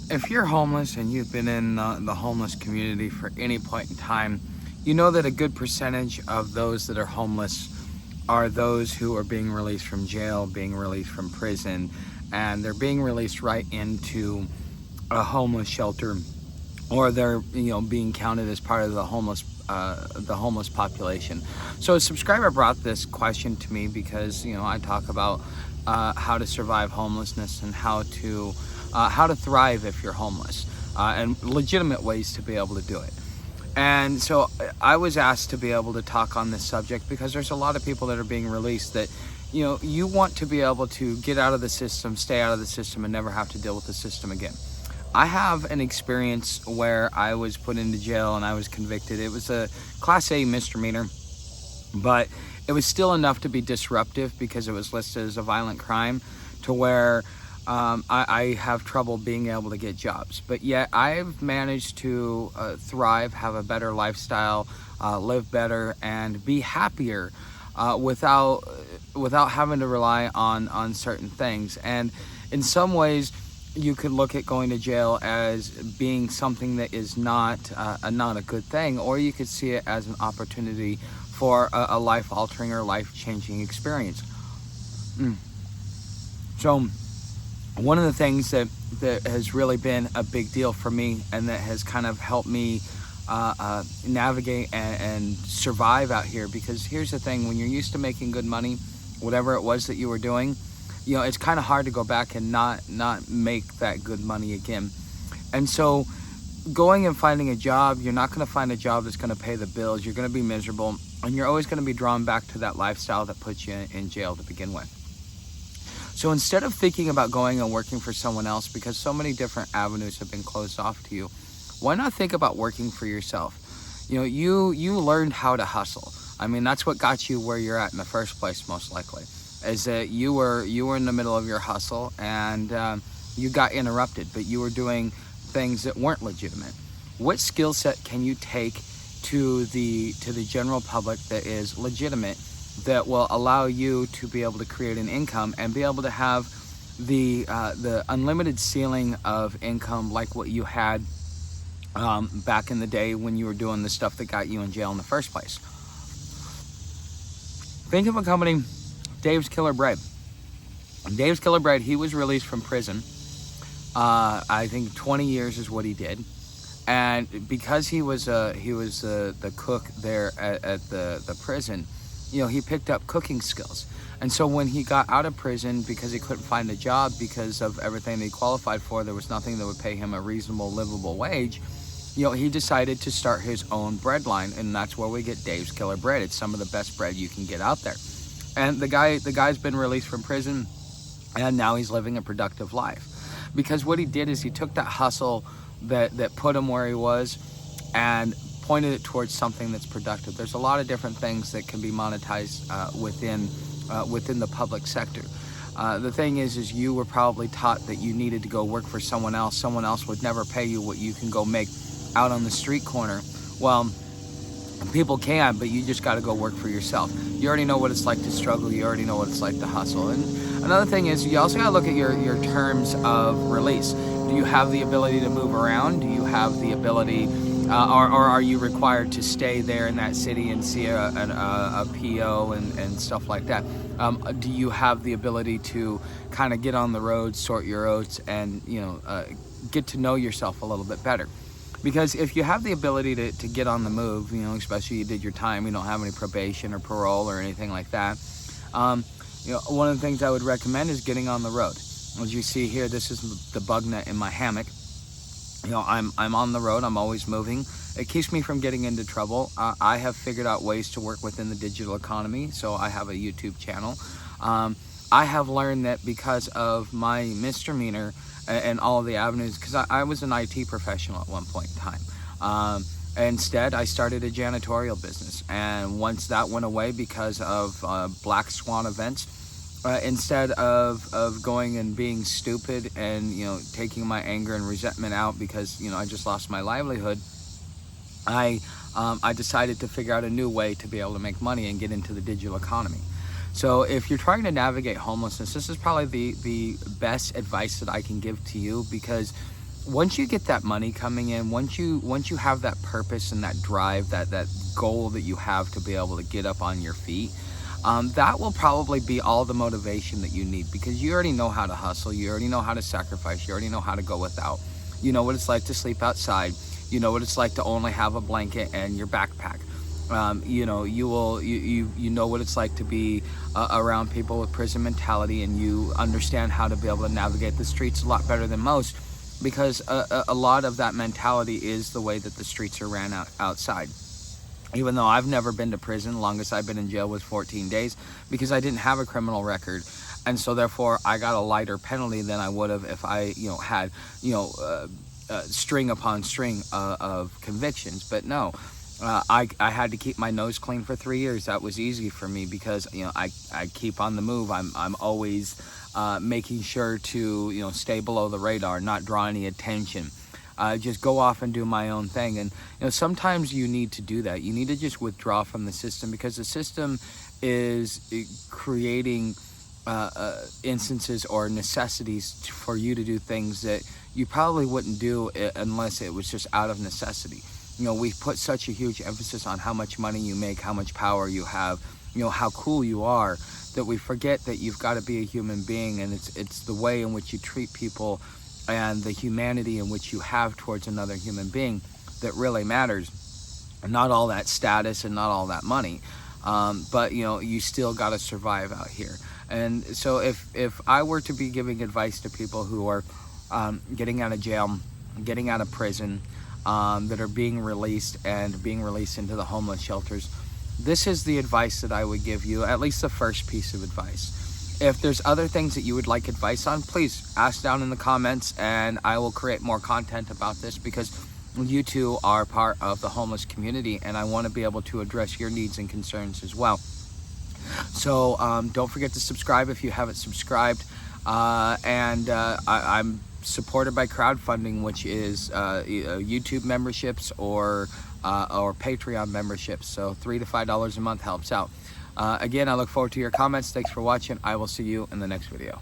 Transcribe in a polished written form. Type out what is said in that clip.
If you're homeless and you've been in the homeless community for any point in time, you know that a good percentage of those that are homeless are those who are being released from jail, being released from prison, and they're being released right into a homeless shelter, or they're being counted as part of the homeless population. So a subscriber brought this question to me because I talk about how to survive homelessness and how to thrive if you're homeless, and legitimate ways to be able to do it. And so I was asked to be able to talk on this subject because there's a lot of people that are being released that you want to be able to get out of the system, stay out of the system, and never have to deal with the system again. I have an experience where I was put into jail and I was convicted. It was a Class A misdemeanor, but it was still enough to be disruptive because it was listed as a violent crime, to where I have trouble being able to get jobs. But yet I've managed to thrive, have a better lifestyle, live better, and be happier without having to rely on certain things. And in some ways, you could look at going to jail as being something that is not a good thing, or you could see it as an opportunity for a life-altering or life-changing experience. So one of the things that has really been a big deal for me, and that has kind of helped me navigate and survive out here, because here's the thing: when you're used to making good money, whatever it was that you were doing, it's kind of hard to go back and not make that good money again. And so going and finding a job, you're not going to find a job that's going to pay the bills. You're going to be miserable, and you're always going to be drawn back to that lifestyle that puts you in jail to begin with. So instead of thinking about going and working for someone else, because so many different avenues have been closed off to you, why not think about working for yourself? You learned how to hustle. I mean, that's what got you where you're at in the first place, most likely, is that you were in the middle of your hustle, and you got interrupted, but you were doing things that weren't legitimate. What skill set can you take to the general public that is legitimate, that will allow you to be able to create an income and be able to have the unlimited ceiling of income like what you had back in the day when you were doing the stuff that got you in jail in the first place? Think of a company, Dave's Killer Bread. Dave's Killer Bread, he was released from prison. I think 20 years is what he did. And because he was the cook there at the prison, he picked up cooking skills. And so when he got out of prison, because he couldn't find a job because of everything that he qualified for, there was nothing that would pay him a reasonable, livable wage, he decided to start his own bread line, and that's where we get Dave's Killer Bread. It's some of the best bread you can get out there. And the guy's been released from prison, and now he's living a productive life. Because what he did is he took that hustle that put him where he was and pointed it towards something that's productive. There's a lot of different things that can be monetized within the public sector. The thing is you were probably taught that you needed to go work for someone else. Someone else would never pay you what you can go make out on the street corner. Well, people can, but you just got to go work for yourself. You already know what it's like to struggle. You already know what it's like to hustle. And another thing is you also got to look at your terms of release. Do you have the ability to move around? Do you have the ability, or are you required to stay there in that city and see a PO and stuff like that? Do you have the ability to kind of get on the road, sort your oats, and get to know yourself a little bit better? Because if you have the ability to get on the move, especially you did your time, you don't have any probation or parole or anything like that, one of the things I would recommend is getting on the road. As you see here, this is the bug net in my hammock. I'm on the road, I'm always moving. It keeps me from getting into trouble. I have figured out ways to work within the digital economy, so I have a YouTube channel. I have learned that because of my misdemeanor and all of the avenues, because I was an IT professional at one point in time. Instead, I started a janitorial business, and once that went away because of black swan events, instead of going and being stupid and taking my anger and resentment out because I just lost my livelihood, I decided to figure out a new way to be able to make money and get into the digital economy. So if you're trying to navigate homelessness, this is probably the best advice that I can give to you, because once you get that money coming in, once you have that purpose and that drive, that goal that you have to be able to get up on your feet, that will probably be all the motivation that you need, because you already know how to hustle, you already know how to sacrifice, you already know how to go without. You know what it's like to sleep outside. You know what it's like to only have a blanket and your backpack. You know, you know what it's like to be around people with prison mentality, and you understand how to be able to navigate the streets a lot better than most, because a lot of that mentality is the way that the streets are ran outside. Even though I've never been to prison, the longest I've been in jail was 14 days because I didn't have a criminal record. And so therefore I got a lighter penalty than I would have if I, had, string upon string of convictions. But no, I had to keep my nose clean for 3 years. That was easy for me because, I keep on the move. I'm always making sure to, stay below the radar, not draw any attention. Just go off and do my own thing. And sometimes you need to do that. You need to just withdraw from the system, because the system is creating instances or necessities for you to do things that you probably wouldn't do unless it was just out of necessity. We put such a huge emphasis on how much money you make, how much power you have, how cool you are, that we forget that you've got to be a human being, and it's the way in which you treat people and the humanity in which you have towards another human being that really matters, and not all that status and not all that money. But you still got to survive out here. And so if I were to be giving advice to people who are getting out of jail, getting out of prison, that are being released into the homeless shelters, this is the advice that I would give you, at least the first piece of advice. If there's other things that you would like advice on, please ask down in the comments, and I will create more content about this, because you two are part of the homeless community, and I want to be able to address your needs and concerns as well. So don't forget to subscribe if you haven't subscribed. I'm supported by crowdfunding, which is YouTube memberships or Patreon memberships. So $3 to $5 a month helps out. Again, I look forward to your comments. Thanks for watching. I will see you in the next video.